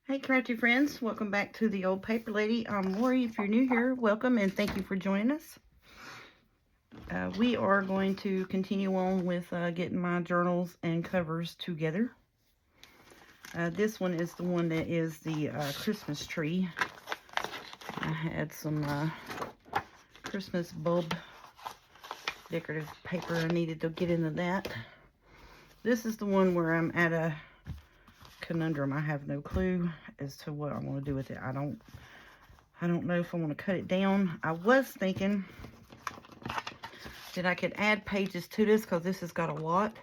Hey crafty friends, welcome back to the Old Paper Lady. I'm Lori. If you're new here, welcome and thank you for joining us. We are going to continue on with getting my journals and covers together. This one is the one that is the Christmas tree. I had some Christmas bulb decorative paper I needed to get into that. This is the one where I'm at a conundrum. I have no clue as to what I want to do with it. I don't know if I want to cut it down. I was thinking that I could add pages to this because this has got a lot.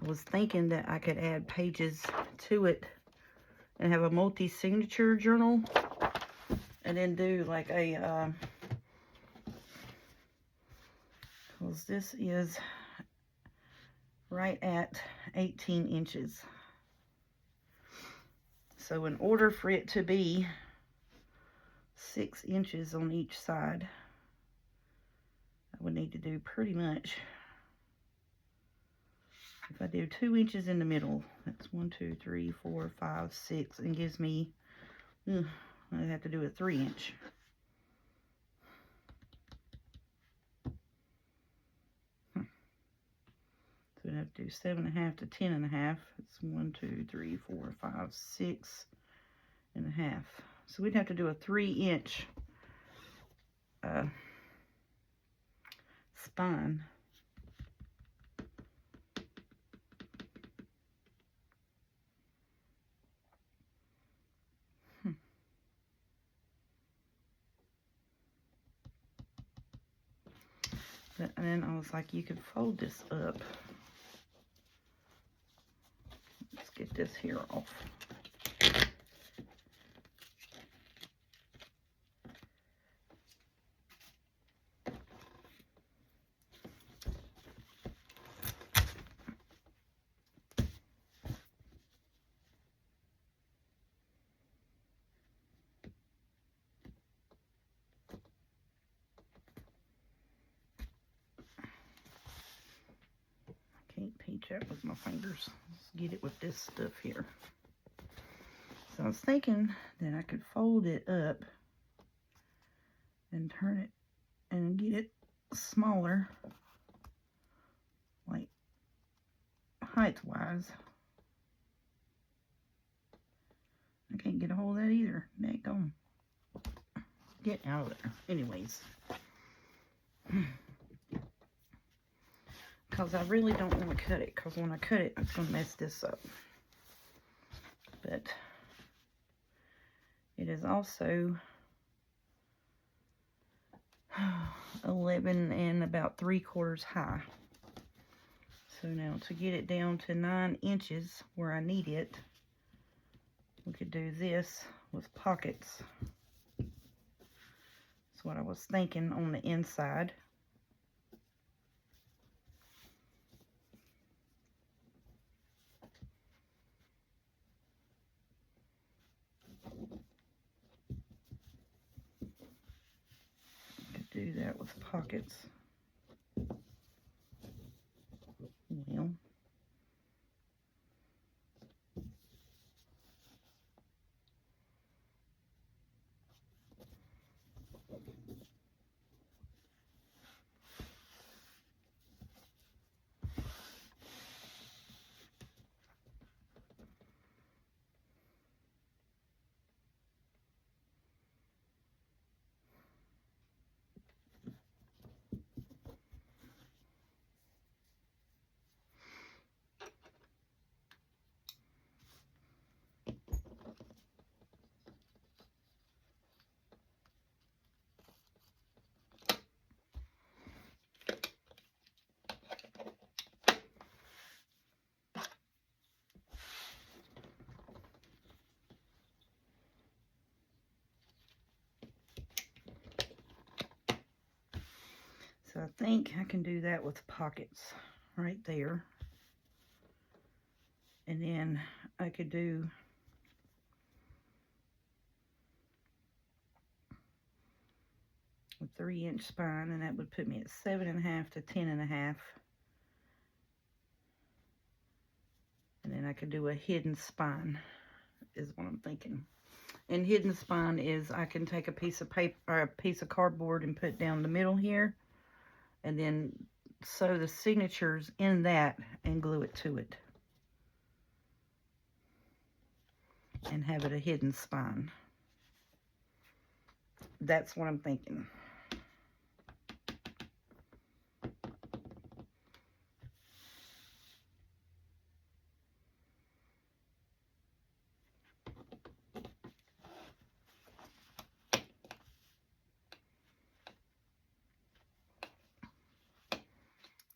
I was thinking that I could add pages to it and have a multi-signature journal and then do like a because this is right at 18 inches. So in order for it to be 6 inches on each side, I would need to do pretty much, if I do 2 inches in the middle, that's 1, 2, 3, 4, 5, 6, and gives me, I have to do a 3 inch. So I have to do 7.5 to 10.5. It's 1, 2, 3, 4, 5, 6.5. So we'd have to do a 3 inch spine. And then I was like, you could fold this up. Let's get this here off. Can't pinch out with my fingers. Let's get it with this stuff here. So I was thinking that I could fold it up and turn it and get it smaller, like height-wise. I can't get a hold of that either. Daggone. Get out of there. Anyways. Because I really don't want to cut it, because when I cut it, it's going to mess this up. But it is also 11 and about 3/4 high. So now to get it down to 9 inches where I need it, we could do this with pockets. That's what I was thinking on the inside. Could do that with pockets. Well, so I think I can do that with pockets right there. And then I could do a 3-inch spine, and that would put me at 7.5 to 10.5. And then I could do a hidden spine is what I'm thinking. And hidden spine is I can take a piece of paper or a piece of cardboard and put down the middle here, and then sew the signatures in that and glue it to it, and have it a hidden spine. That's what I'm thinking.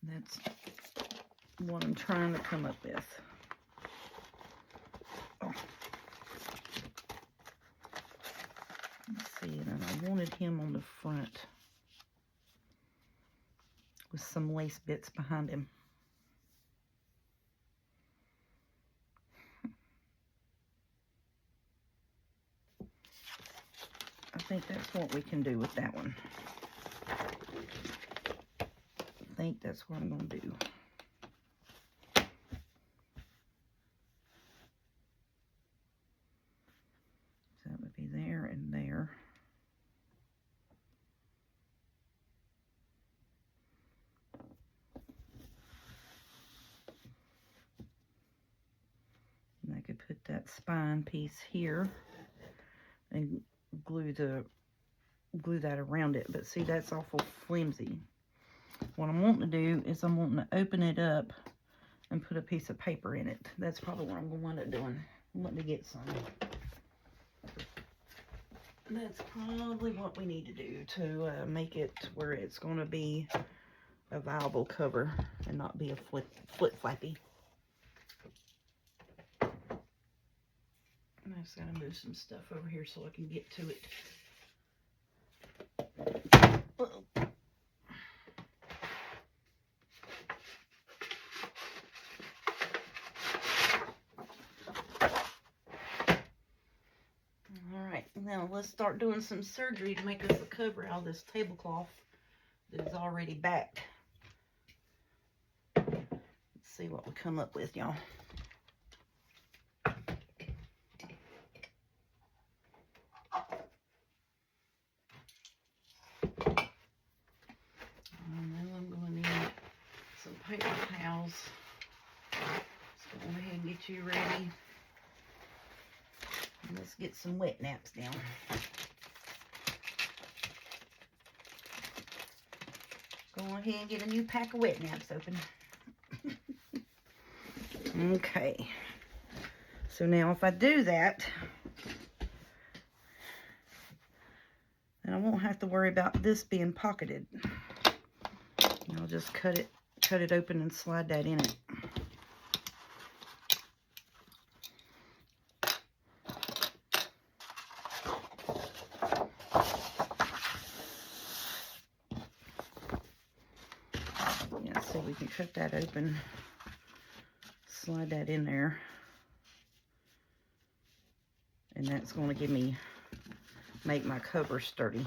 That's what I'm trying to come up with. Oh. Let's see, and I wanted him on the front with some lace bits behind him. I think that's what we can do with that one. I think that's what I'm going to do. So that would be there and there. And I could put that spine piece here and glue that around it. But see, that's awful flimsy. What I'm wanting to do is I'm wanting to open it up and put a piece of paper in it. That's probably what I'm going to wind up doing. I'm wanting to get some. That's probably what we need to do to make it where it's going to be a viable cover and not be a flip-flappy. And I just got to move some stuff over here so I can get to it. Uh-oh. Alright, now let's start doing some surgery to make us a cover out of this tablecloth that is already backed. Let's see what we come up with, y'all. Paper towels. Let's go ahead and get you ready. And let's get some wet naps down. Go ahead and get a new pack of wet naps open. Okay. So now if I do that, then I won't have to worry about this being pocketed. I'll just cut it open and slide that in it. Yeah, so we can cut that open, slide that in there, and that's going to make my cover sturdy.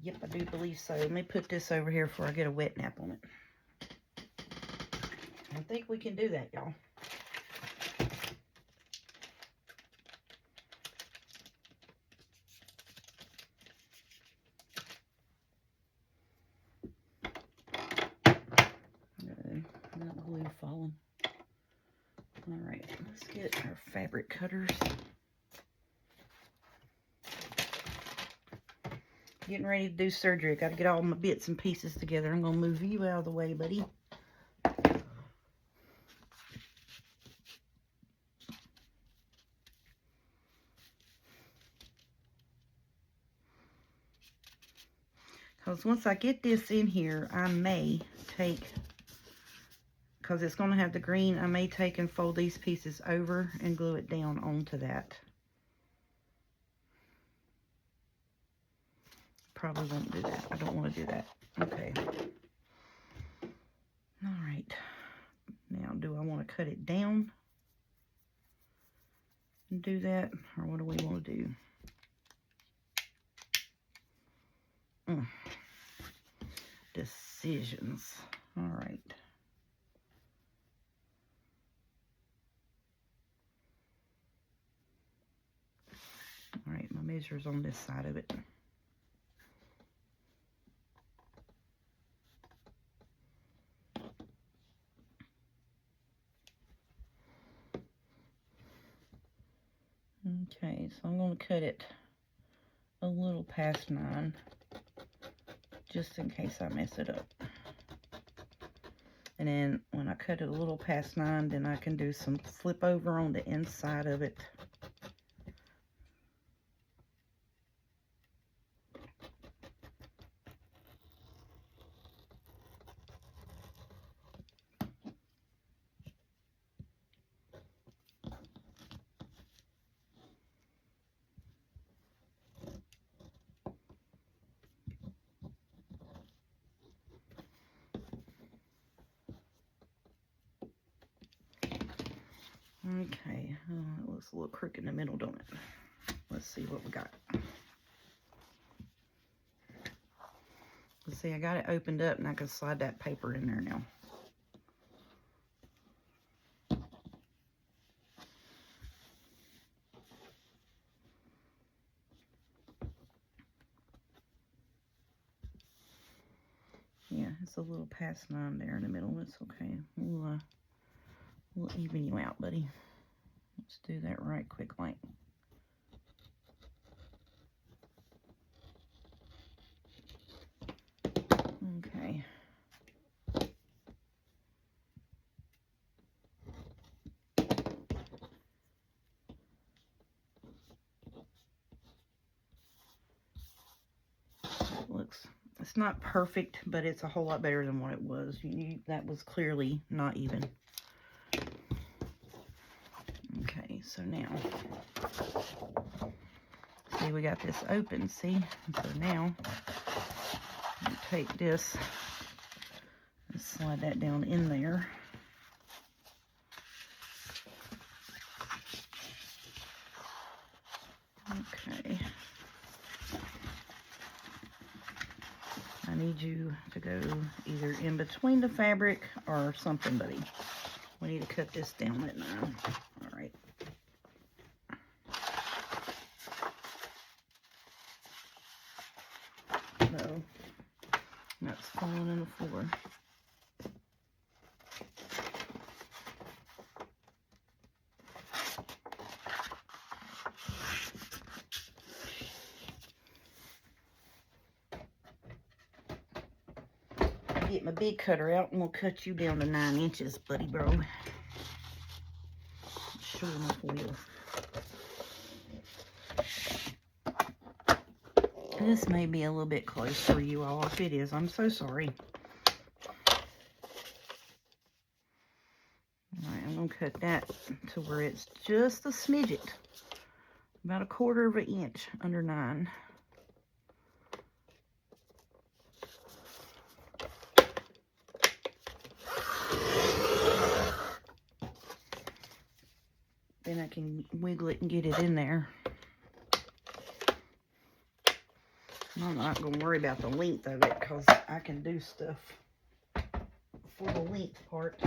Yep, I do believe so. Let me put this over here before I get a wet nap on it. I think we can do that, y'all. Not glue falling. All right, let's get our fabric cutters. Getting ready to do surgery. Got to get all my bits and pieces together. I'm going to move you out of the way, buddy. Because once I get this in here, I may take, because it's going to have the green, I may take and fold these pieces over and glue it down onto that. Probably won't do that. I don't want to do that. Okay. All right. Now, do I want to cut it down and do that? Or what do we want to do? Decisions. All right. measures on this side of it. Okay, so I'm going to cut it a little past 9, just in case I mess it up. And then when I cut it a little past 9, then I can do some flip over on the inside of it. Okay, it looks a little crooked in the middle, don't it? Let's see what we got. Let's see, I got it opened up and I can slide that paper in there now. Yeah, it's a little past 9 there in the middle. It's okay. We'll even you out, buddy. Let's do that right quick like. Okay. It's not perfect, but it's a whole lot better than what it was. That was clearly not even. Okay, so now, see, we got this open, see? So now, you take this and slide that down in there. Okay. I need you to go either in between the fabric or something, buddy. We need to cut this down at 9. All right. No, that's falling on the floor. Get my big cutter out and we'll cut you down to 9 inches, buddy bro. Sure enough will. This may be a little bit close for you all. If it is, I'm so sorry. Alright, I'm going to cut that to where it's just a smidget. About 1/4 of an inch under 9. Then I can wiggle it and get it in there. I'm not going to worry about the length of it because I can do stuff for the length part.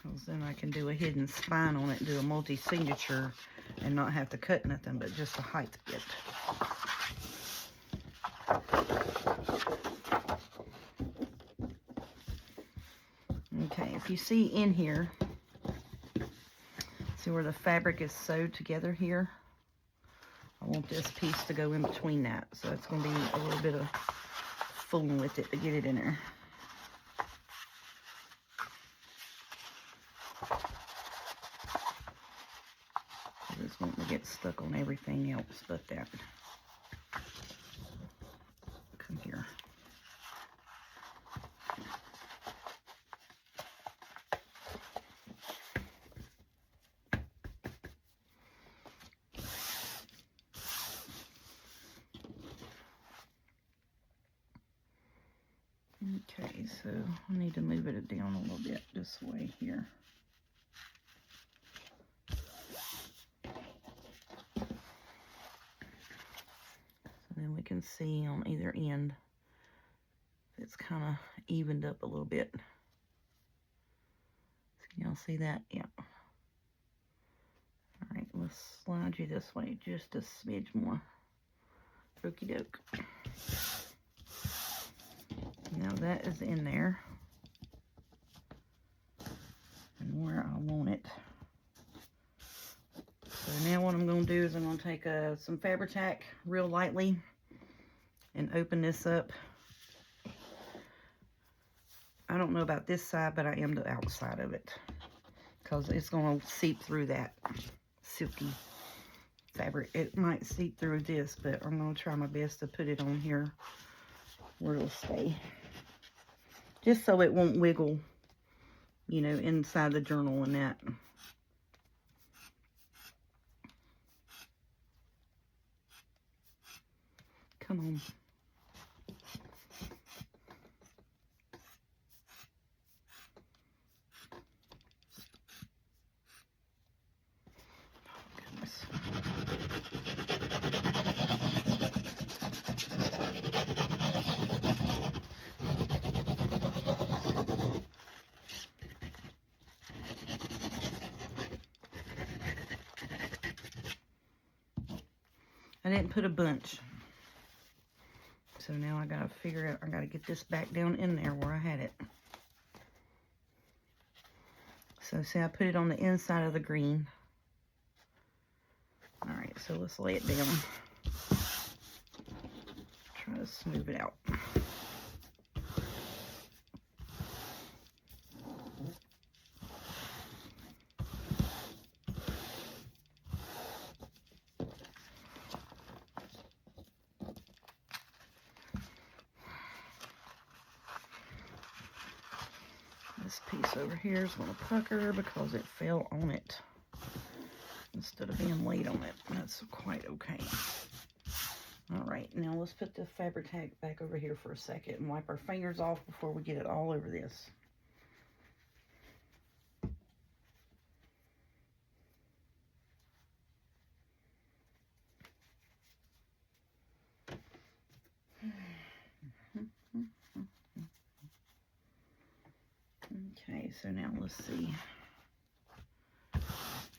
Because then I can do a hidden spine on it and do a multi-signature and not have to cut nothing but just a height bit. Okay, if you see in here, see where the fabric is sewed together here? I want this piece to go in between that, so it's going to be a little bit of fooling with it to get it in there. I just want to get stuck on everything else but that. Come here. Okay, so I need to move it down a little bit this way here. So then we can see on either end, it's kind of evened up a little bit. Can y'all see that? Yeah. let's slide you this way just a smidge more. Okie doke. Now that is in there. And where I want it. So now what I'm going to do is I'm going to take some Fabri-Tac real lightly and open this up. I don't know about this side, but I am the outside of it, because it's going to seep through that silky fabric. It might seep through this, but I'm going to try my best to put it on here where it'll stay. Just so it won't wiggle, you know, inside the journal and that. Come on. I didn't put a bunch. So now I gotta figure out, I gotta get this back down in there where I had it. So see, I put it on the inside of the green. All right, so let's lay it down. Try to smooth it out. This piece over here is going to pucker because it fell on it instead of being laid on it. That's quite okay. All right, now let's put the Fabri-Tac back over here for a second and wipe our fingers off before we get it all over this. Okay, so now let's see.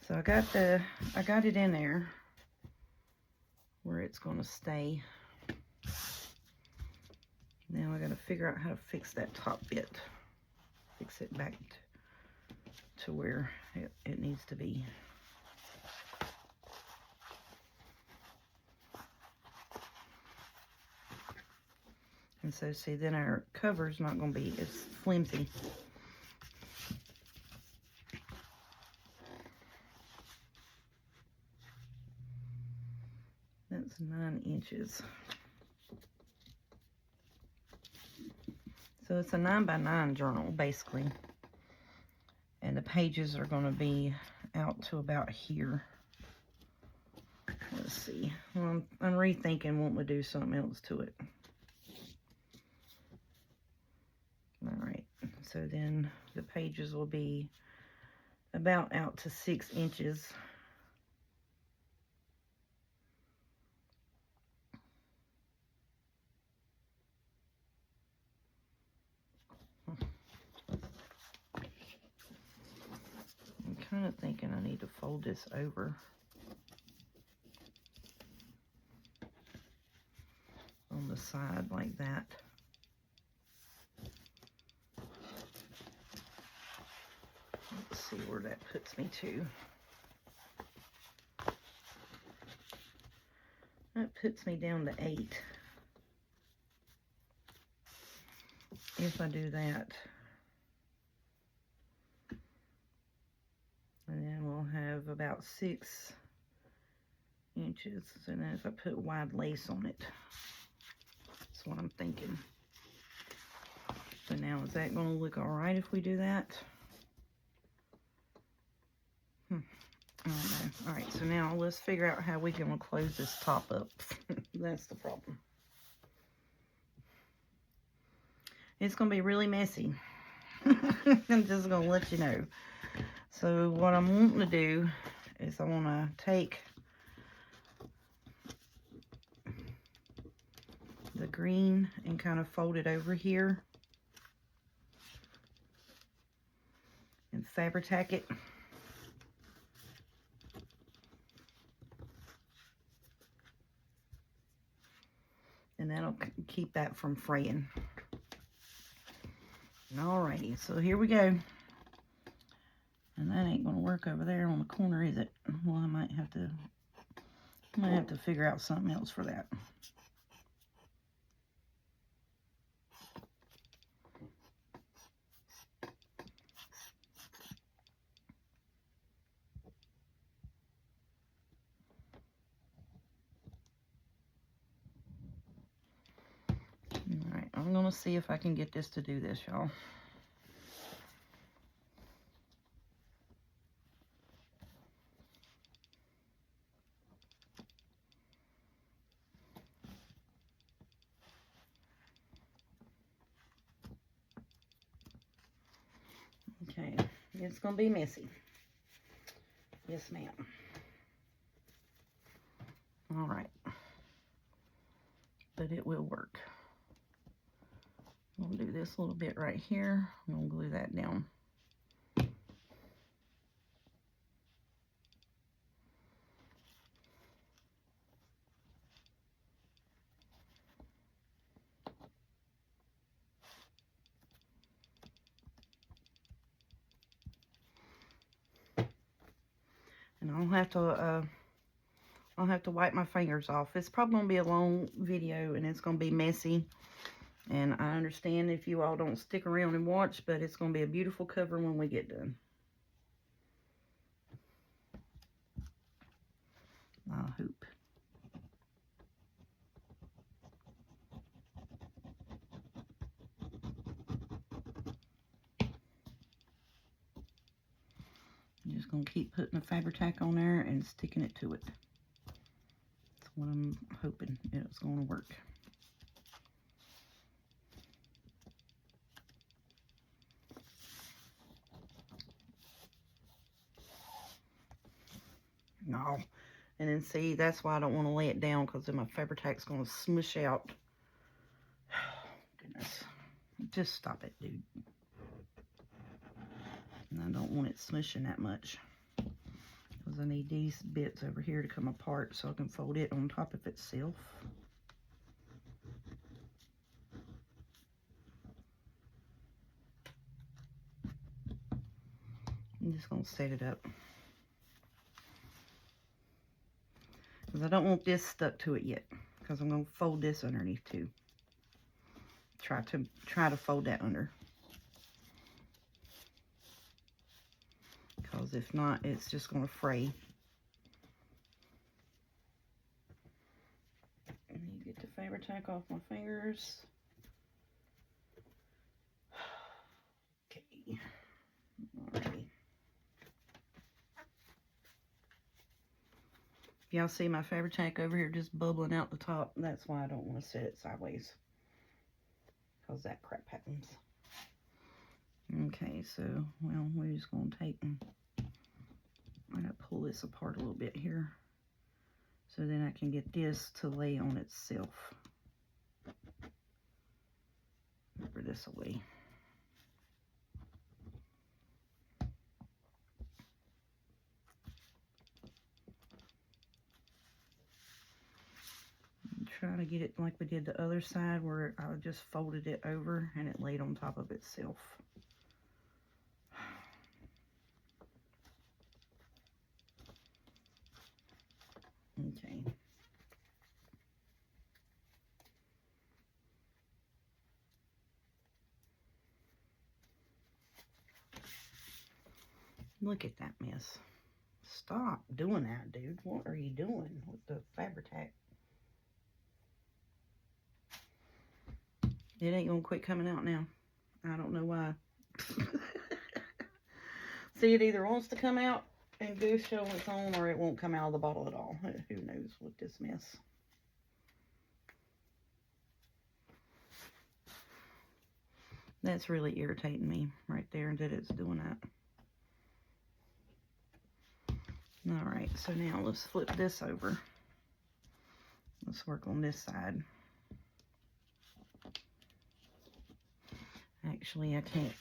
So I got it in there where it's going to stay. Now I got to figure out how to fix that top bit. Fix it back to where it needs to be. And so see, then our cover's not going to be as flimsy. That's 9 inches. So it's a 9 by 9 journal, basically. And the pages are going to be out to about here. Let's see. Well, I'm rethinking wanting to do something else to it. All right. So then the pages will be about out to 6 inches. I'm kind of thinking I need to fold this over on the side like that. Let's see where that puts me to. That puts me down to 8. If I do that. And then we'll have about 6 inches. And then if I put wide lace on it, that's what I'm thinking. So now, is that going to look all right if we do that? I don't know. All right, so now let's figure out how we can close this top up. That's the problem. It's going to be really messy. I'm just going to let you know. So what I'm wanting to do is I want to take the green and kind of fold it over here and Fabri-Tac it. and that'll keep that from fraying. Alrighty, so here we go. And that ain't gonna work over there on the corner, is it? Well, I might have to figure out something else for that. Alright, I'm gonna see if I can get this to do this, y'all. Okay, it's gonna be messy. Yes, ma'am. Alright. But it will work. I'm gonna do this little bit right here. I'm gonna glue that down. And I'll have to wipe my fingers off. It's probably gonna be a long video and it's gonna be messy. And I understand if you all don't stick around and watch, but it's gonna be a beautiful cover when we get done. I hope. I'm just gonna keep putting the Fabri-Tac on there and sticking it to it. That's what I'm hoping it's gonna work. No. And then see, that's why I don't want to lay it down, because then my Fabri-Tac's going to smush out. Goodness. Just stop it, dude. And I don't want it smushing that much, because I need these bits over here to come apart so I can fold it on top of itself. I'm just going to set it up, because I don't want this stuck to it yet, because I'm going to fold this underneath too. Try to fold that under, because if not, it's just going to fray. I need to get the Fabri-Tac off my fingers. Okay. Alrighty. Y'all see my Fabri-Tac over here just bubbling out the top? That's why I don't want to set it sideways, because that crap happens. Okay, so, well, we're just going to take and I'm going to pull this apart a little bit here, so then I can get this to lay on itself. Move this away. Try to get it like we did the other side, where I just folded it over and it laid on top of itself. Okay. Look at that mess. Stop doing that, dude. What are you doing with the Fabri-Tac? It ain't gonna quit coming out now. I don't know why. See, it either wants to come out and go show on its own, or it won't come out of the bottle at all. Who knows with this mess. That's really irritating me right there, that it's doing that. Alright, so now let's flip this over. Let's work on this side. Actually, I can't.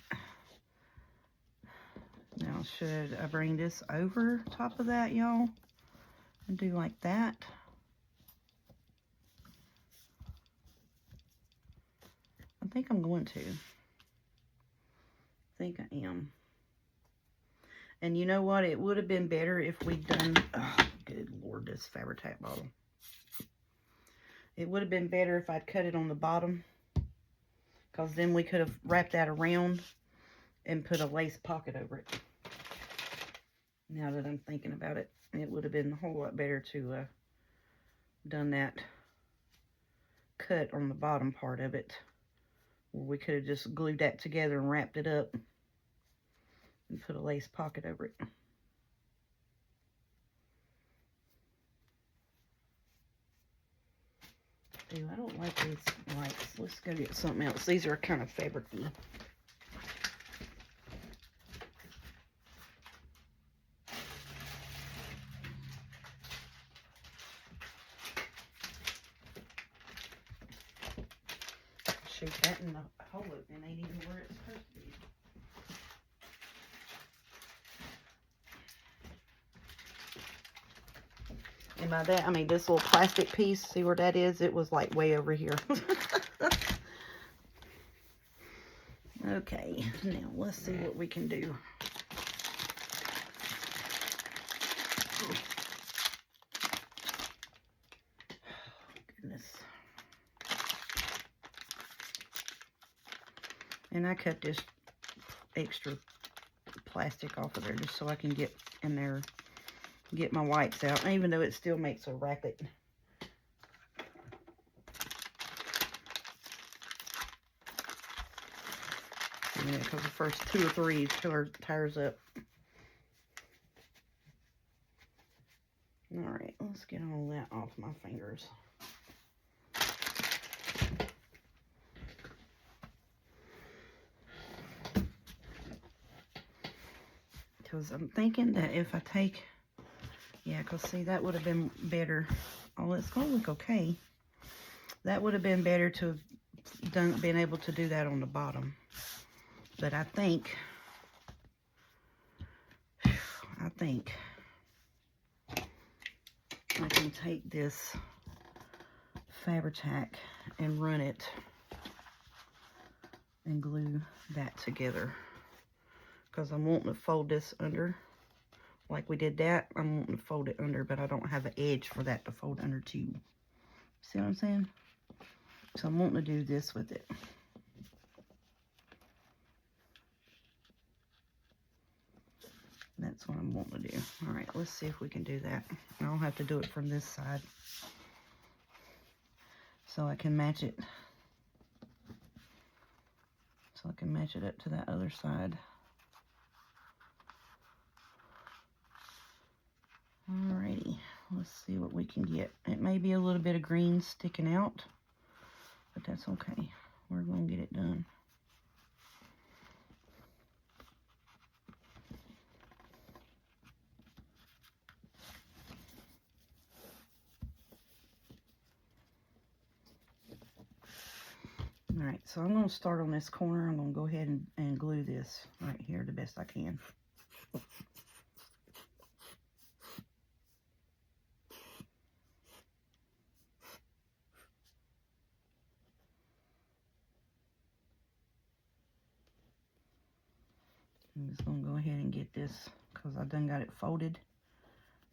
Now, should I bring this over top of that, y'all? And do like that? think I'm going to. I think I am. And you know what? It would have been better if we'd done... Oh, good Lord, this Fabri-Tac bottle. It would have been better if I'd cut it on the bottom. Because then we could have wrapped that around and put a lace pocket over it. Now that I'm thinking about it, it would have been a whole lot better to done that cut on the bottom part of it. We could have just glued that together and wrapped it up and put a lace pocket over it. Ew, I don't like these lights. Let's go get something else. These are kind of fabric-y. Shoot that in the hole and ain't even where it's supposed to be. And by that, I mean this little plastic piece. See where that is? It was like way over here. Okay, now let's see what we can do. Oh, goodness. And I cut this extra plastic off of there just so I can get in there, get my wipes out, even though it still makes a racket. Yeah, because the first 2 or 3 tires up. Alright, let's get all that off my fingers. Because I'm thinking that if I take, yeah, because see, that would have been better. Oh, it's going to look okay. That would have been better to have been able to do that on the bottom. But I think I can take this Fabri-Tac and run it and glue that together. Because I'm wanting to fold this under like we did that. I'm wanting to fold it under, but I don't have an edge for that to fold under too. See what I'm saying? So I'm wanting to do this with it. That's what I'm wanting to do. All right, let's see if we can do that. I'll have to do it from this side so I can match it. So I can match it up to that other side. Alrighty, let's see what we can get. It may be a little bit of green sticking out, but that's okay. We're going to get it done. Alright, so I'm going to start on this corner. I'm going to go ahead and glue this right here the best I can. I'm just going to go ahead and get this because I done got it folded.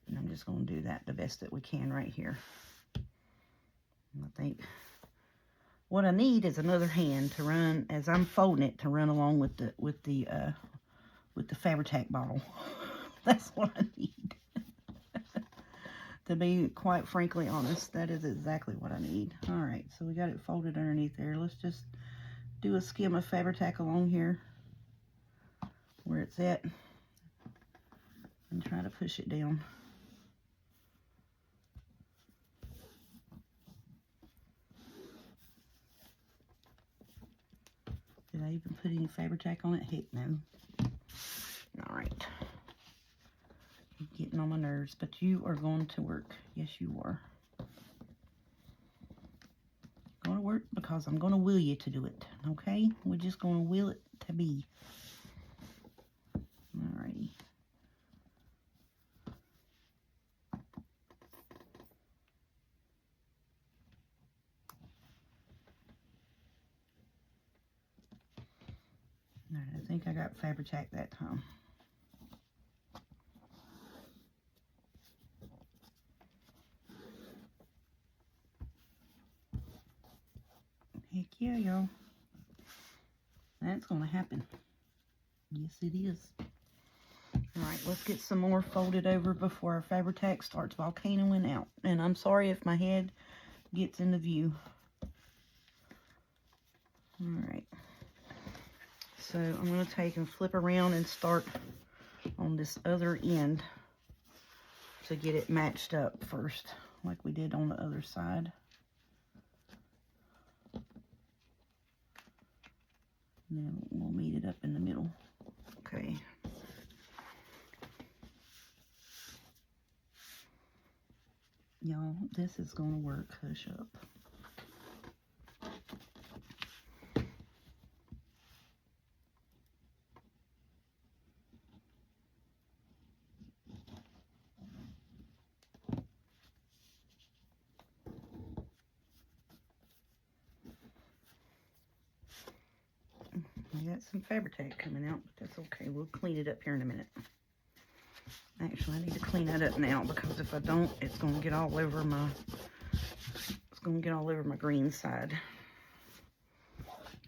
And I'm just going to do that the best that we can right here. And I think what I need is another hand to run as I'm folding it to run along with the Fabri-Tac bottle. That's what I need. To be quite frankly honest, that is exactly what I need. All right, so we got it folded underneath there. Let's just do a skim of Fabri-Tac along here where it's at and try to push it down. Did I even put any Fabri-Tac on it? Heck no. All right. You're getting on my nerves, but you are going to work. Yes, you are. Going to work because I'm going to will you to do it. Okay? We're just going to will it to be. Alrighty. Alright, I think I got Fabri-Tac that time. Heck yeah, y'all. That's gonna happen. Yes, it is. Alright, let's get some more folded over before our Fabri-Tac starts volcanoing out. And I'm sorry if my head gets in the view. Alright. So I'm going to take and flip around and start on this other end to get it matched up first, like we did on the other side. And then we'll meet it up in the middle. Okay. Y'all, this is going to work. Hush up. I got some Fabri-Tac coming out, but that's okay. We'll clean it up here in a minute. Actually, I need to clean that up now because if I don't, it's going to get all over my green side.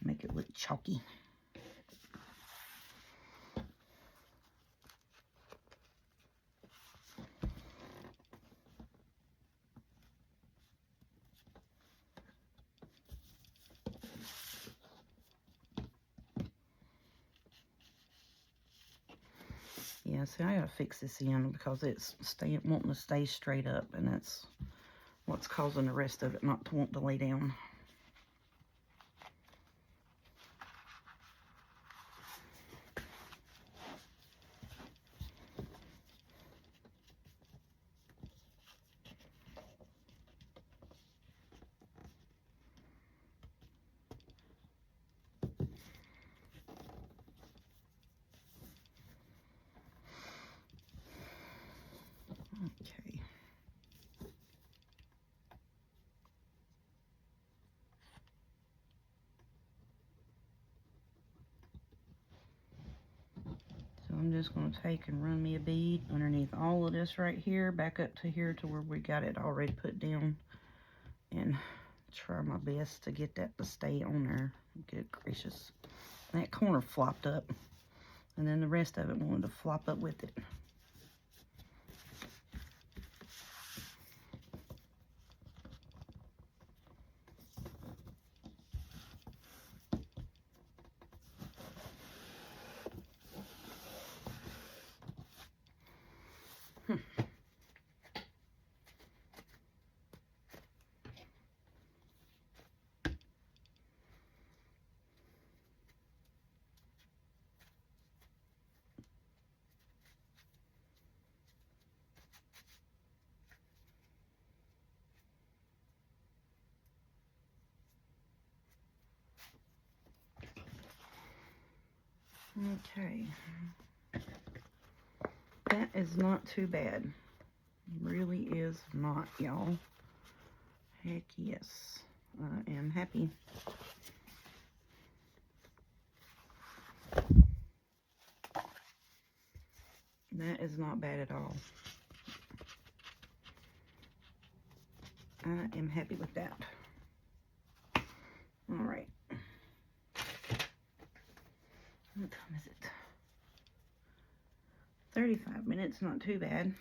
Make it look chalky. Yeah, see, I gotta fix this end because it's wanting to stay straight up, and that's what's causing the rest of it not to want to lay down. Okay. So I'm just going to take and run me a bead underneath all of this right here, back up to here to where we got it already put down, and try my best to get that to stay on there. Good gracious. That corner flopped up, and then the rest of it wanted to flop up with it. Okay, that is not too bad. It really is not, y'all. Heck yes, I am happy. That is not bad at all. I am happy with that. All right. What time is it? 35 minutes, not too bad.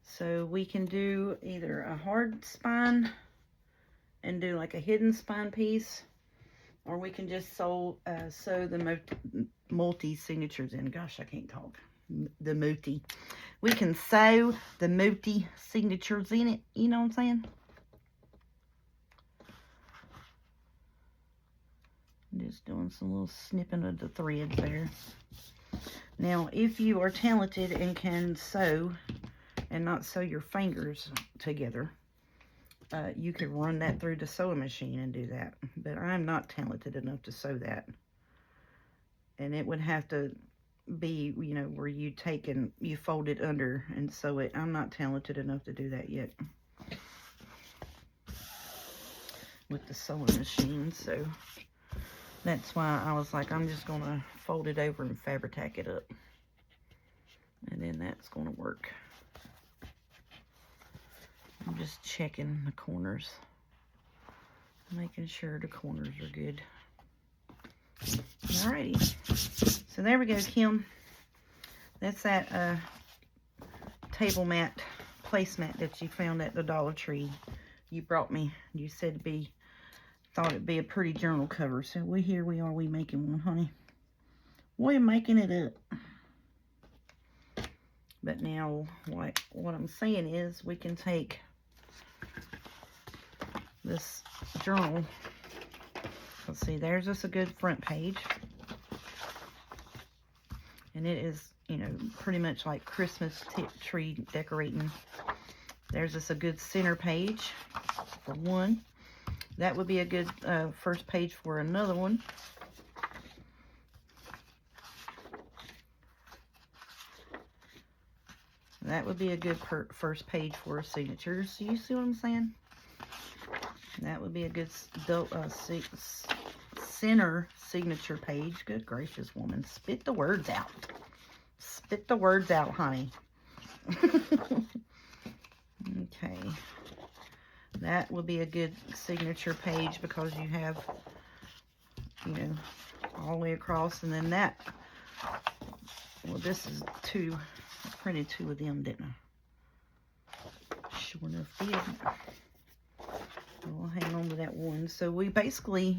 So we can do either a hard spine and do like a hidden spine piece, or we can just sew the multi-signatures in. Gosh, I can't talk. The multi. We can sew the multi-signatures in it. You know what I'm saying? Just doing some little snipping of the threads there. Now, if you are talented and can sew and not sew your fingers together, you could run that through the sewing machine and do that. But I'm not talented enough to sew that. And it would have to be, you know, where you take and you fold it under and sew it. I'm not talented enough to do that yet with the sewing machine. So That's why I was like, I'm just going to fold it over and fabric it up. And then that's going to work. I'm just checking the corners. Making sure the corners are good. Alrighty. So there we go, Kim. That's that table mat, placemat that you found at the Dollar Tree. You brought me. You said thought it'd be a pretty journal cover. So here we are, we making one, honey. We're making it up. But now what I'm saying is we can take this journal. Let's see, there's just a good front page. And it is, you know, pretty much like Christmas tree decorating. There's just a good center page for one. That would be a good first page for another one. That would be a good first page for a signature. So you see what I'm saying? That would be a good center signature page. Good gracious, woman. Spit the words out. Spit the words out, honey. Okay. That will be a good signature page because you have, you know, all the way across. And then that, well, this is two. I printed two of them, didn't I? Sure enough did. We'll hang on to that one. So we basically,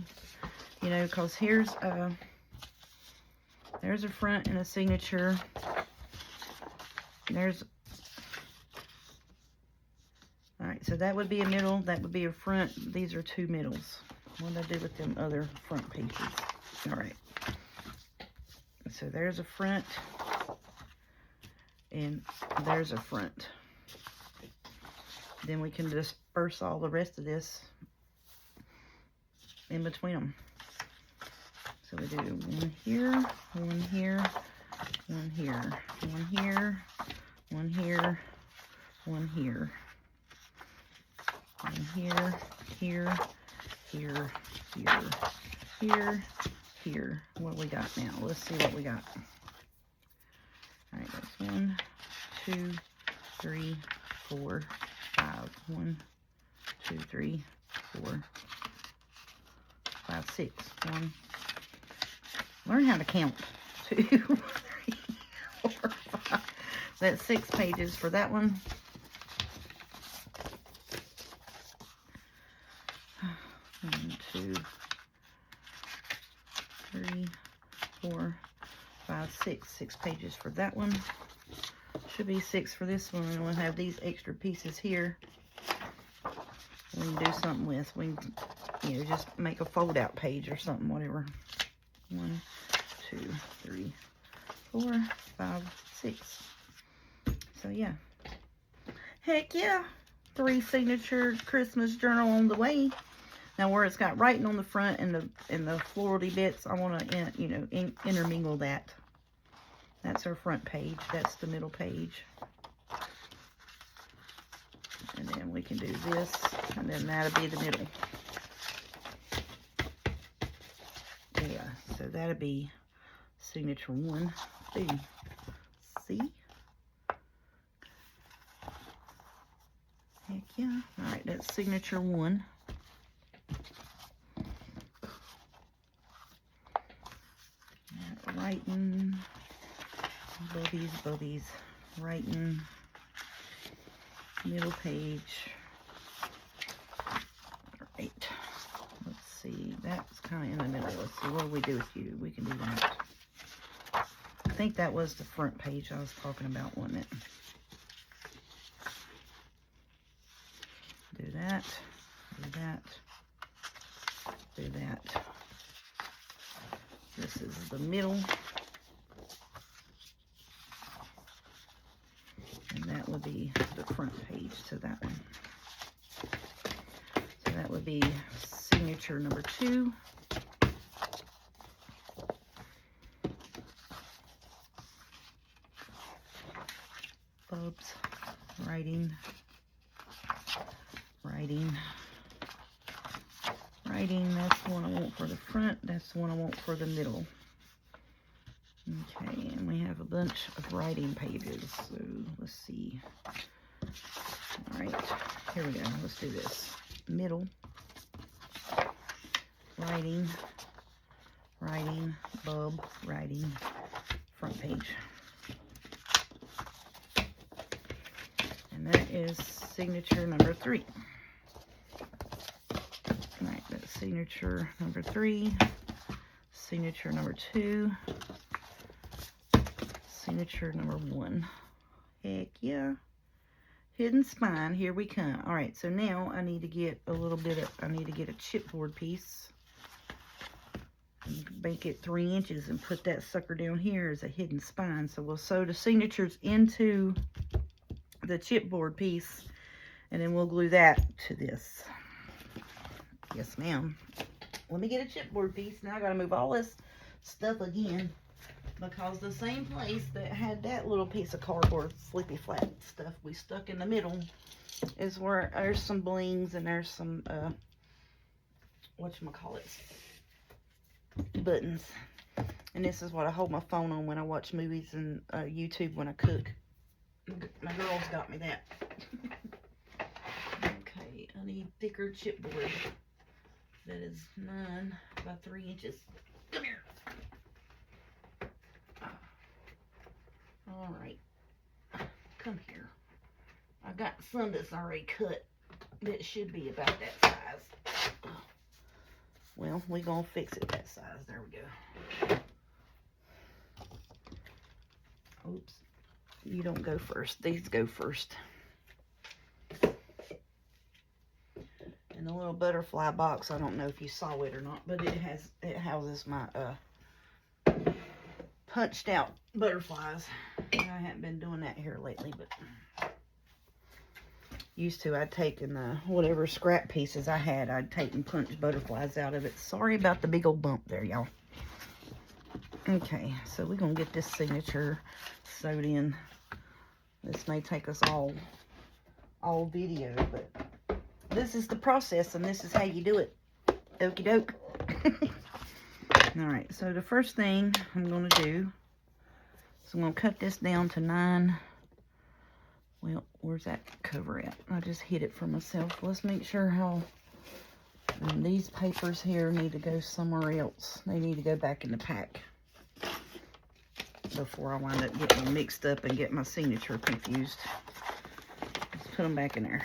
you know, because there's a front and a signature. Alright, so that would be a middle, that would be a front. These are two middles. What did I do with them other front pages? Alright. So there's a front, and there's a front. Then we can disperse all the rest of this in between them. So we do one here, one here, one here, one here, one here, one here, one here, here, here, here, here, here. What we got now? Let's see what we got. All right, that's 1, 2, 3, 4, 5. 1, 2, 3, 4, 5, 6. 1. Learn how to count. 2, 3, 4, 5. That's 6 pages for that one. One, 2, 3, 4, 5, 6. 6 pages for that one. Should be 6 for this one. And we'll have these extra pieces here. We can do something with. We can, you know, just make a fold-out page or something, whatever. 1, 2, 3, 4, 5, 6. So yeah. Heck yeah. 3 signature Christmas journal on the way. Now where it's got writing on the front and the florally bits, I want to, you know, intermingle that. That's our front page. That's the middle page. And then we can do this, and then that'll be the middle. Yeah, so that'll be signature 1, 2. See? Heck yeah. Alright, that's signature 1. Writing. Bubbies. Writing. Middle page. Alright. Let's see. That's kind of in the middle. Let's see. What do we do with you? We can do that. I think that was the front page I was talking about, wasn't it? Do that. Do that. Do that. This is the middle. And that would be the front page to that one. So that would be signature number 2. Bubs, writing, writing, that's the one I want for the front. That's the one I want for the middle. Okay, and we have a bunch of writing pages. So let's see. All right, here we go. Let's do this. Middle, writing, writing, bulb, writing, front page. And that is signature number 3. All right, that's signature number 3, signature number 2, signature number 1. Heck yeah. Hidden spine, here we come. All right, so now I need to get a little bit of, I need to get a chipboard piece and make it 3 inches and put that sucker down here as a hidden spine. So we'll sew the signatures into the chipboard piece, and then we'll glue that to this. Yes, ma'am. Let me get a chipboard piece. Now I gotta move all this stuff again, because the same place that had that little piece of cardboard, Sleepy Flat stuff we stuck in the middle, is where there's some blings and there's some, whatchamacallit, buttons. And this is what I hold my phone on when I watch movies and YouTube when I cook. My girls got me that. Okay, I need thicker chipboard. That is 9 by 3 inches. Come here. All right, come here. I got some that's already cut that should be about that size. Well, we're gonna fix it that size. There we go. Oops, you don't go first. These go first. And the little butterfly box, I don't know if you saw it or not, but it houses my punched out butterflies. I haven't been doing that here lately, but used to. I'd taken whatever scrap pieces I had, I'd take and punch butterflies out of it. Sorry about the big old bump there, y'all. Okay, so we're gonna get this signature sewed in. This may take us all video, but this is the process, and this is how you do it. Okie doke. All right, so the first thing I'm going to do is I'm going to cut this down to 9. Well, where's that cover at? I just hid it for myself. Let's make sure how these papers here need to go somewhere else. They need to go back in the pack before I wind up getting them mixed up and get my signature confused. Let's put them back in there.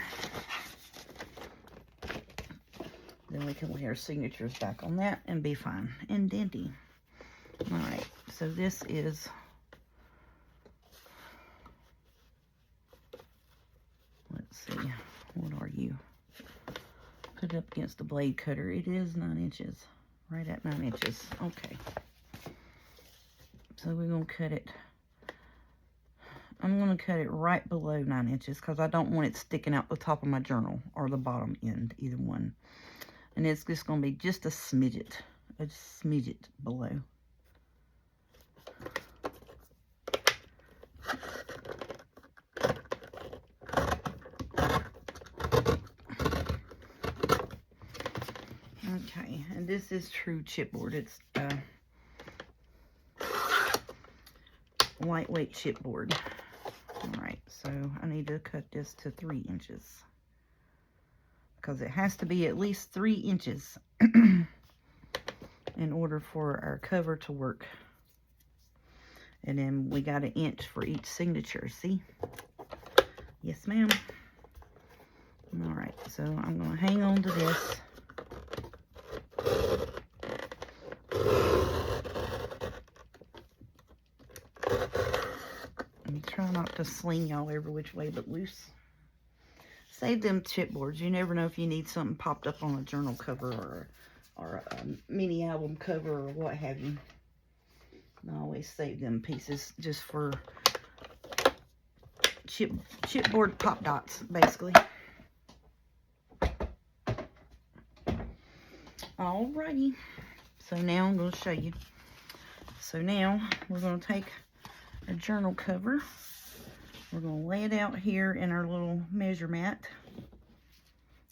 Then we can lay our signatures back on that and be fine and dandy. All right, so this is, let's see, what are you? Put it up against the blade cutter. It is 9 inches, right at 9 inches. Okay. So we're gonna cut it. I'm gonna cut it right below 9 inches because I don't want it sticking out the top of my journal or the bottom end, either one. And it's just going to be just a smidget below. Okay, and this is true chipboard. It's lightweight chipboard. All right, so I need to cut this to 3 inches. Because it has to be at least 3 inches in order for our cover to work. And then we got 1 inch for each signature, see? Yes, ma'am. All right, so I'm going to hang on to this. And try not to sling y'all every which way but loose. Save them chipboards. You never know if you need something popped up on a journal cover or a mini album cover or what have you. I always save them pieces just for chipboard pop dots, basically. Alrighty. So now I'm going to show you. So now we're going to take our journal cover. We're going to lay it out here in our little measure mat.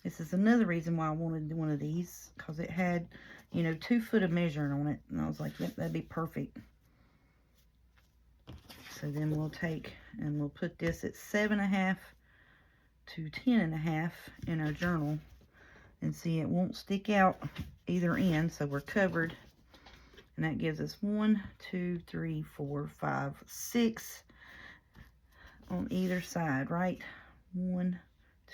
This is another reason why I wanted one of these, because it had, you know, 2 foot of measuring on it. And I was like, yep, that'd be perfect. So then we'll take and we'll put this at 7.5 to 10.5 in our journal. And see, it won't stick out either end, so we're covered. And that gives us 1, 2, 3, 4, 5, 6 on either side, right? 1,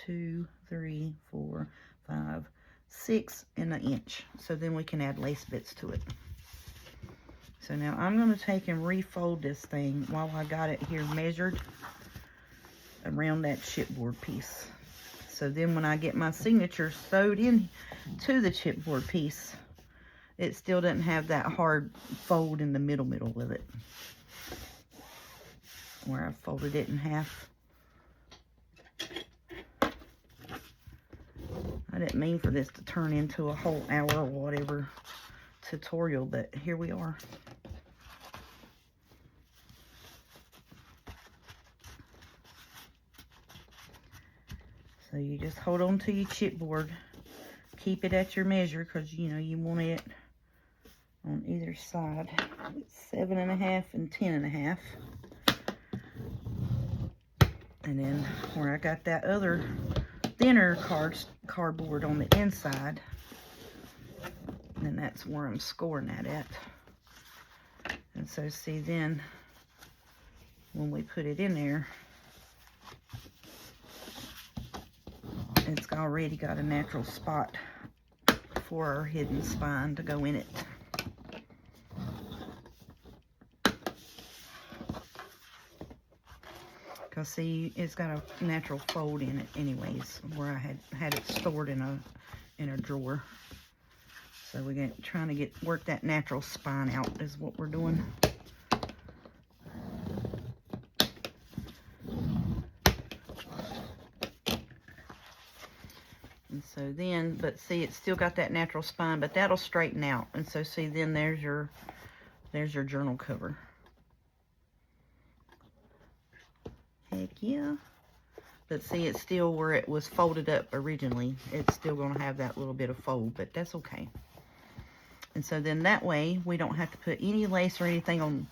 2, 3, 4, 5, 6 in an inch. So then we can add lace bits to it. So now I'm going to take and refold this thing while I got it here measured around that chipboard piece. So then when I get my signature sewed in to the chipboard piece, it still doesn't have that hard fold in the middle of it, where I folded it in half. I didn't mean for this to turn into a whole hour or whatever tutorial, but here we are. So you just hold on to your chipboard. Keep it at your measure, because you know you want it on either side. It's 7.5 and 10.5. And then where I got that other thinner cardboard on the inside, and that's where I'm scoring that at. And so see, then when we put it in there, it's already got a natural spot for our hidden spine to go in it. Because see, it's got a natural fold in it anyways, where I had it stored in a drawer. So we're trying to work that natural spine out is what we're doing. And so then, but see, it's still got that natural spine, but that'll straighten out. And so see, then there's your journal cover. Heck yeah. But see, it's still where it was folded up originally. It's still going to have that little bit of fold, but that's okay. And so then that way, we don't have to put any lace or anything on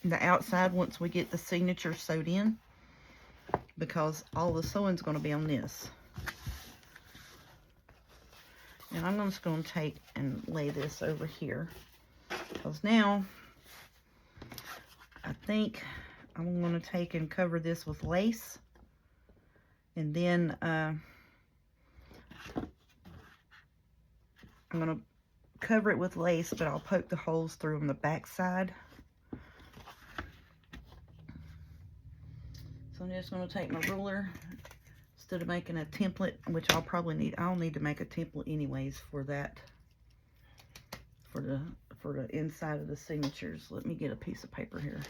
the outside once we get the signature sewed in, because all the sewing's going to be on this. And I'm just going to take and lay this over here, because now I think I'm going to take and cover this with lace, and then I'm going to cover it with lace, but I'll poke the holes through on the back side. So I'm just going to take my ruler, instead of making a template, which I'll need to make a template anyways for that, for the inside of the signatures. Let me get a piece of paper here.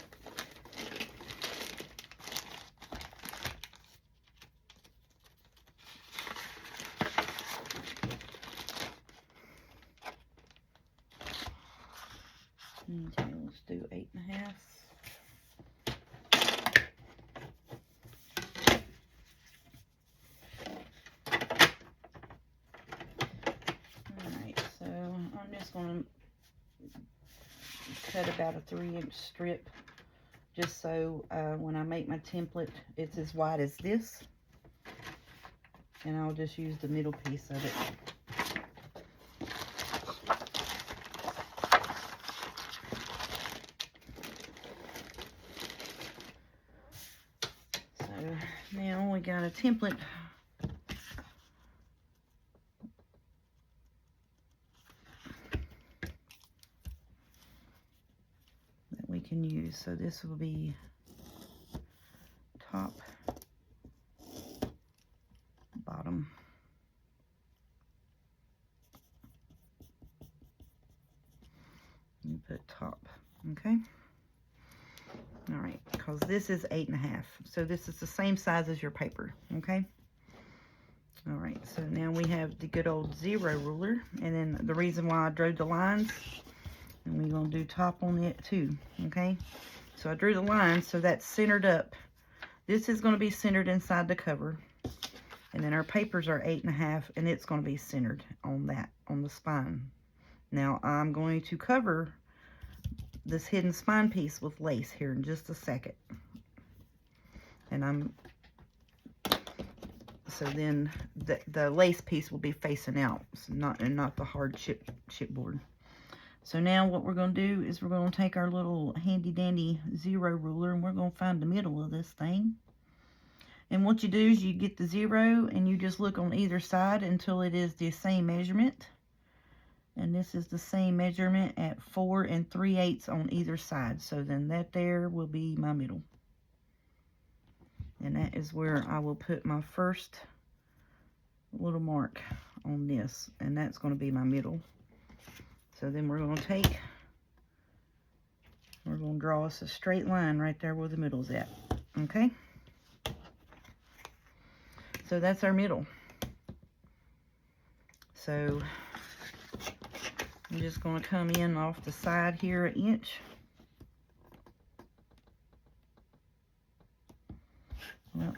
Okay, let's do 8.5. Alright, so I'm just going to cut about a 3-inch strip, just so when I make my template, it's as wide as this. And I'll just use the middle piece of it. Now we got a template that we can use. So this will be top, bottom, you put top, okay? All right, because this is 8.5, so this is the same size as your paper, okay? All right, so now we have the good old 0 ruler, and then the reason why I drew the lines, and we're gonna do top on it too, okay? So I drew the lines so that's centered up. This is gonna be centered inside the cover, And then our papers are 8.5, and it's going to be centered on that, on the spine. Now I'm going to cover this hidden spine piece with lace here in just a second. And so then the lace piece will be facing out, so not the hard chipboard. So now what we're going to do is we're going to take our little handy dandy 0 ruler, and we're going to find the middle of this thing. And what you do is you get the 0 and you just look on either side until it is the same measurement. And this is the same measurement at 4 3/8 on either side. So then that there will be my middle. And that is where I will put my first little mark on this. And that's going to be my middle. So then we're going to draw us a straight line right there where the middle's at. Okay? So that's our middle. So I'm just going to come in off the side here 1 inch. Well,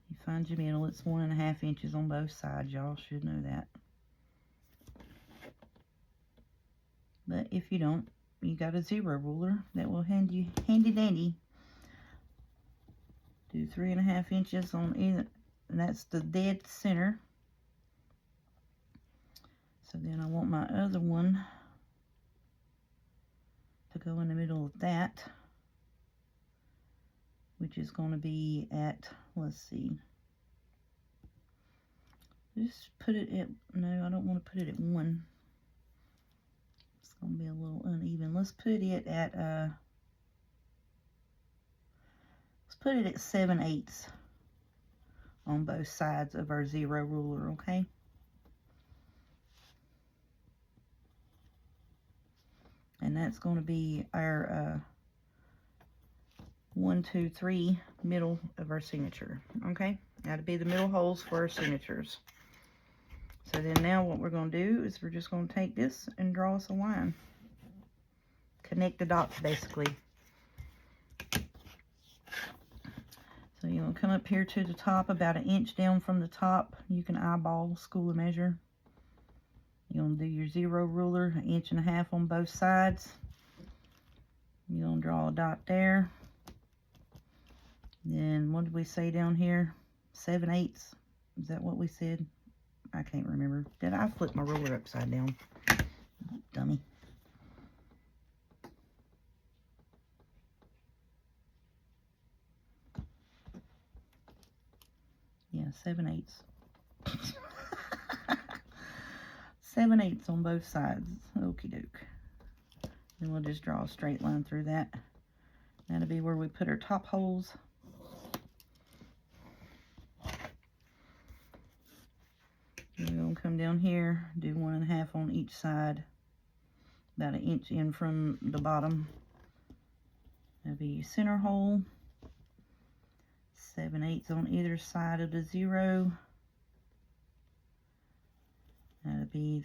you find your middle. It's 1.5 inches on both sides. Y'all should know that. But if you don't, you got a 0 ruler that will handy dandy. Do 3.5 inches on either, and that's the dead center. So then I want my other one to go in the middle of that, which is going to be at, let's see, just put it at, no, I don't want to put it at 1. It's going to be a little uneven. Let's put it at, let's put it at 7/8 on both sides of our 0 ruler, okay? And that's going to be our 1, 2, 3 middle of our signature. Okay, that'll be the middle holes for our signatures. So then now what we're going to do is we're just going to take this and draw us a line. Connect the dots basically. So you're going to come up here to the top, about 1 inch down from the top. You can eyeball, school of measure. You're going to do your 0 ruler, 1.5 inches on both sides. You're going to draw a dot there. Then what did we say down here? 7/8. Is that what we said? I can't remember. Did I flip my ruler upside down? Dummy. Yeah, 7/8. 7/8 on both sides. Okie doke. Then we'll just draw a straight line through that. That'll be where we put our top holes. We're going to come down here, do 1.5 on each side, about 1 inch in from the bottom. That'll be your center hole. 7/8 on either side of the 0. That'll be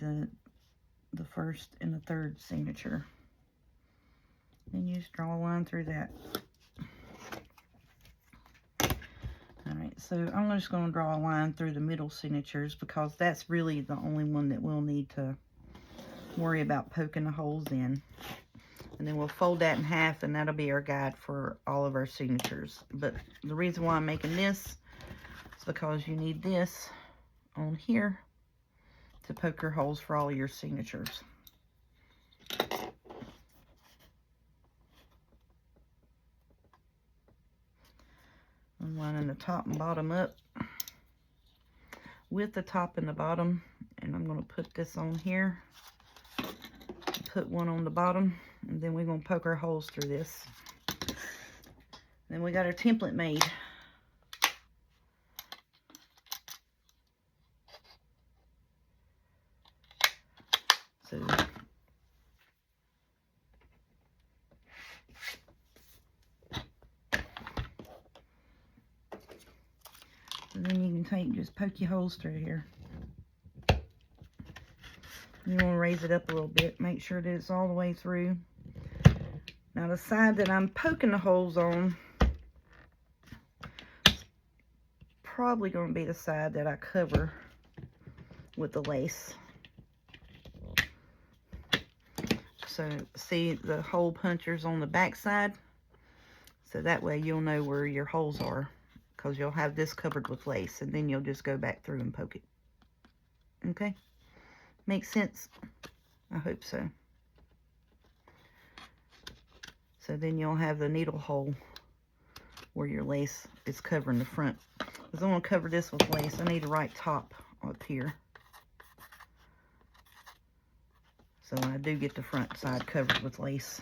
the first and the third signature. Then you just draw a line through that. Alright, so I'm just going to draw a line through the middle signatures because that's really the only one that we'll need to worry about poking the holes in. And then we'll fold that in half, and that'll be our guide for all of our signatures. But the reason why I'm making this is because you need this on here to poke your holes for all your signatures. I'm lining the top and bottom up with the top and the bottom, and I'm going to put this on here, put one on the bottom, and then we're going to poke our holes through this. Then we got our template made. So and then you can just poke your holes through here. You want to raise it up a little bit, make sure that it's all the way through. Now the side that I'm poking the holes on is probably going to be the side that I cover with the lace. So see the hole punchers on the back side? So that way you'll know where your holes are, because you'll have this covered with lace, and then you'll just go back through and poke it. Okay? Makes sense? I hope so. So then you'll have the needle hole where your lace is covering the front. Because I'm going to cover this with lace, I need a right top up here. So I do get the front side covered with lace.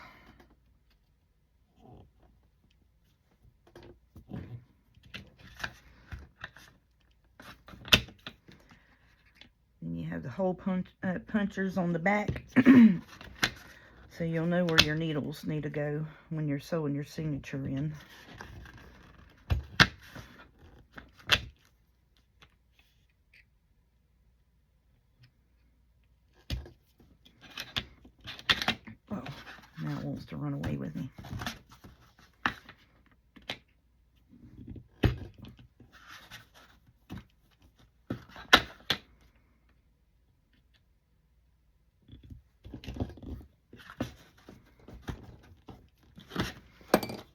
Then you have the hole punchers on the back. So you'll know where your needles need to go when you're sewing your signature in. Oh, now it wants to run away with me.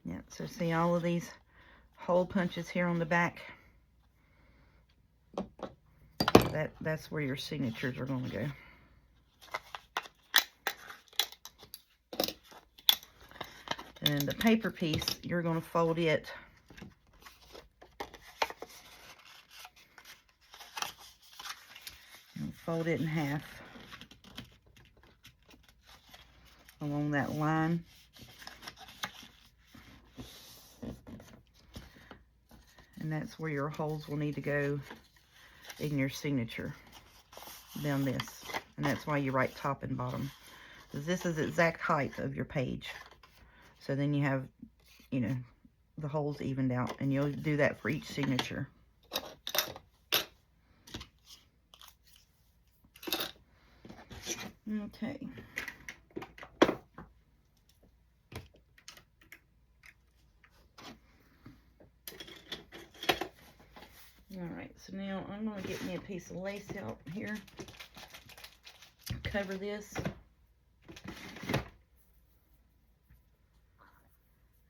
Yeah, so see all of these hole punches here on the back? That's where your signatures are going to go. And the paper piece, you're going to fold it and fold it in half along that line. And that's where your holes will need to go in your signature, down this. And that's why you write top and bottom, because this is the exact height of your page. So then you have, you know, the holes evened out, and you'll do that for each signature. Okay. Alright, so now I'm going to get me a piece of lace out here. Cover this.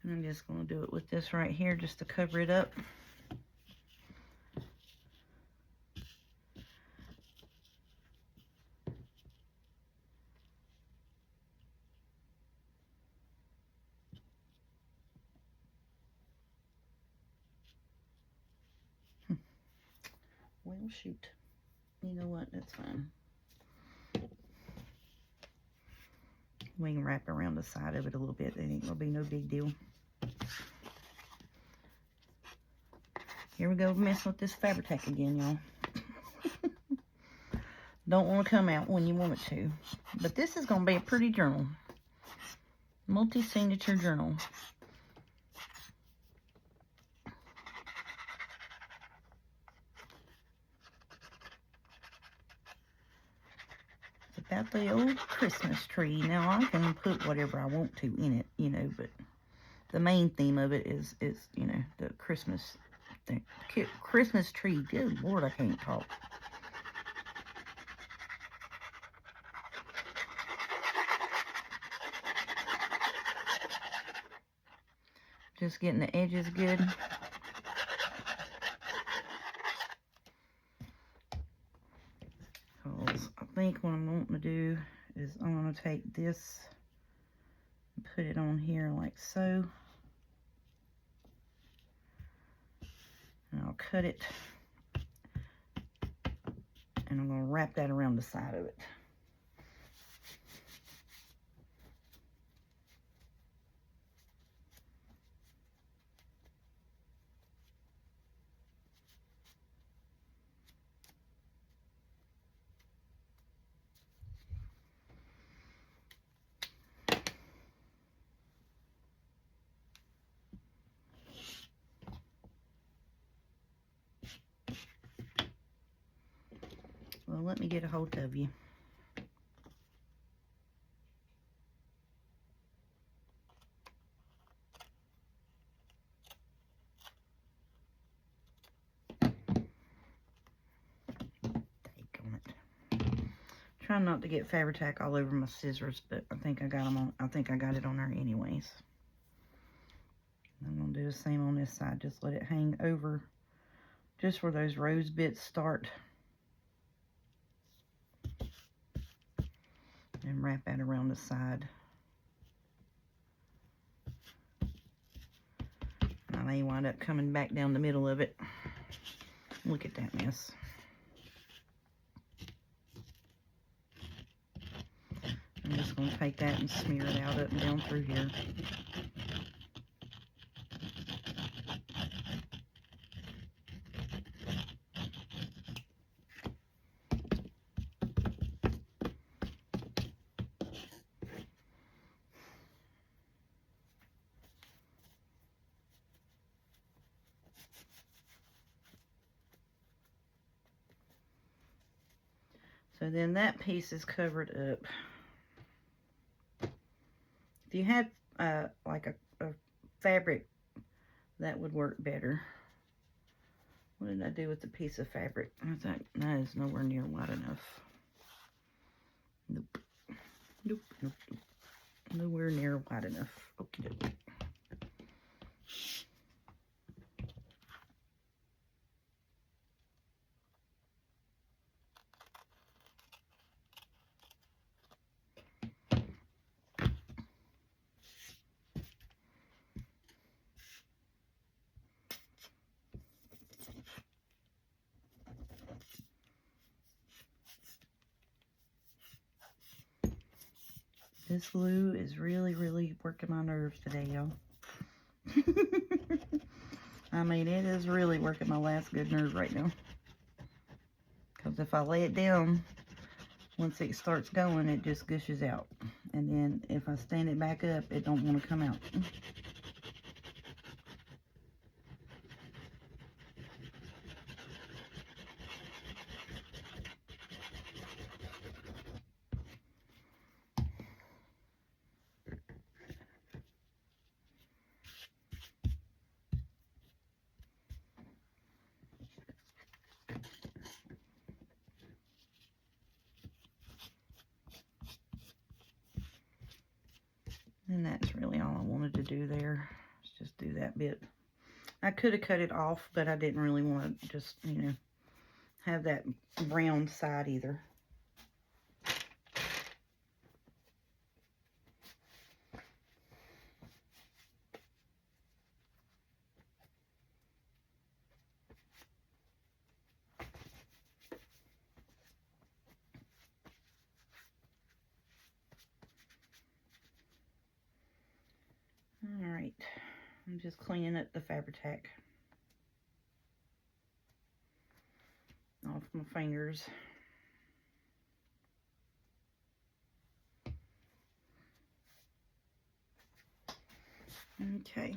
And I'm just going to do it with this right here just to cover it up. Well, shoot. You know what? That's fine. We can wrap around the side of it a little bit. It ain't going to be no big deal. Here we go, messing with this Fabri-Tac again, y'all. Don't want to come out when you want it to. But this is going to be a pretty journal. Multi-signature journal. It's about the old Christmas tree. Now, I can put whatever I want to in it, you know, but the main theme of it is you know, the Christmas thing. Christmas tree. Good Lord, I can't talk. Just getting the edges good. Because I think what I'm wanting to do is I'm going to take this and put it on here like so. And I'll cut it. And I'm going to wrap that around the side of it. Well, let me get a hold of you. Trying not to get Fabri-Tac all over my scissors, but I think I got them on. I think I got it on there anyways. I'm gonna do the same on this side. Just let it hang over, just where those rose bits start, and wrap that around the side. Now they wind up coming back down the middle of it. Look at that mess. I'm just going to take that and smear it out up and down through here. So then that piece is covered up. If you had like a fabric, that would work better. What did I do with the piece of fabric? I thought that is nowhere near wide enough. Nope. Nope, nope, nope. Nowhere near wide enough. Okie doke. This glue is really, really working my nerves today, y'all. I mean, it is really working my last good nerve right now. Because if I lay it down, once it starts going, it just gushes out. And then if I stand it back up, it don't want to come out. And that's really all I wanted to do there. Let's just do that bit. I could have cut it off, but I didn't really want to just, you know, have that brown side either. Alright, I'm just cleaning up the Fabri-Tac off my fingers. Okay.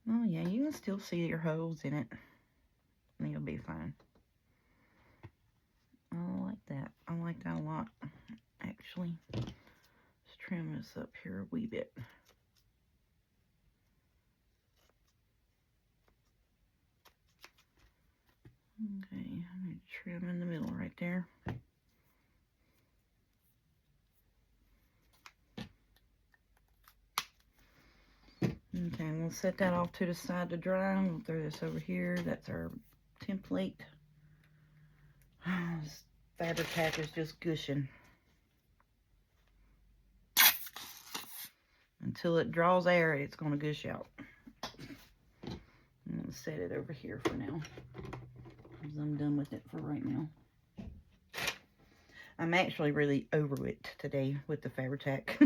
Oh yeah, you can still see your holes in it. And you'll be fine. I like that. I like that a lot, actually. Let's trim this up here a wee bit. Okay, I'm going to trim in the middle right there. Okay, we'll set that off to the side to dry. We'll throw this over here. That's our template. This Fabri-Tac is just gushing. Until it draws air, it's going to gush out. I'm going to set it over here for now, because I'm done with it for right now. I'm actually really over it today with the Fabri-Tac.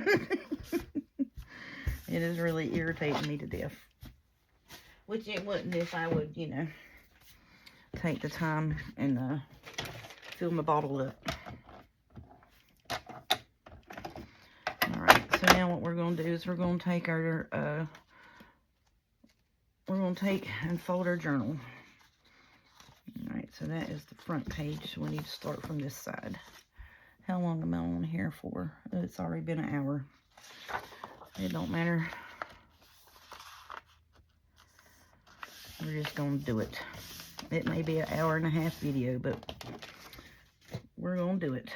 It is really irritating me to death. Which it wouldn't if I would, you know, take the time and fill my bottle up. Alright, so now what we're going to do is we're going to take our, we're going to take and fold our journal. Alright, so that is the front page. So we need to start from this side. How long am I on here for? It's already been an hour. It don't matter. We're just going to do it. It may be an 1.5-hour video, but we're going to do it.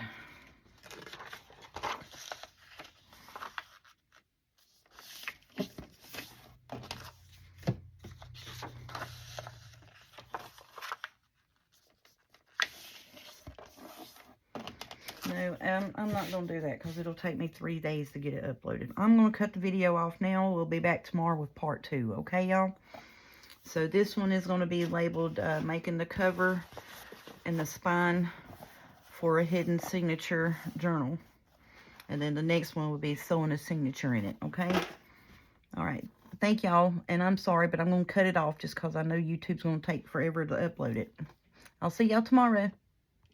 No, I'm not going to do that because it'll take me 3 days to get it uploaded. I'm going to cut the video off now. We'll be back tomorrow with part 2. Okay, y'all? So this one is going to be labeled making the cover and the spine for a hidden signature journal. And then the next one will be sewing a signature in it. Okay? All right. Thank y'all. And I'm sorry, but I'm going to cut it off just because I know YouTube's going to take forever to upload it. I'll see y'all tomorrow.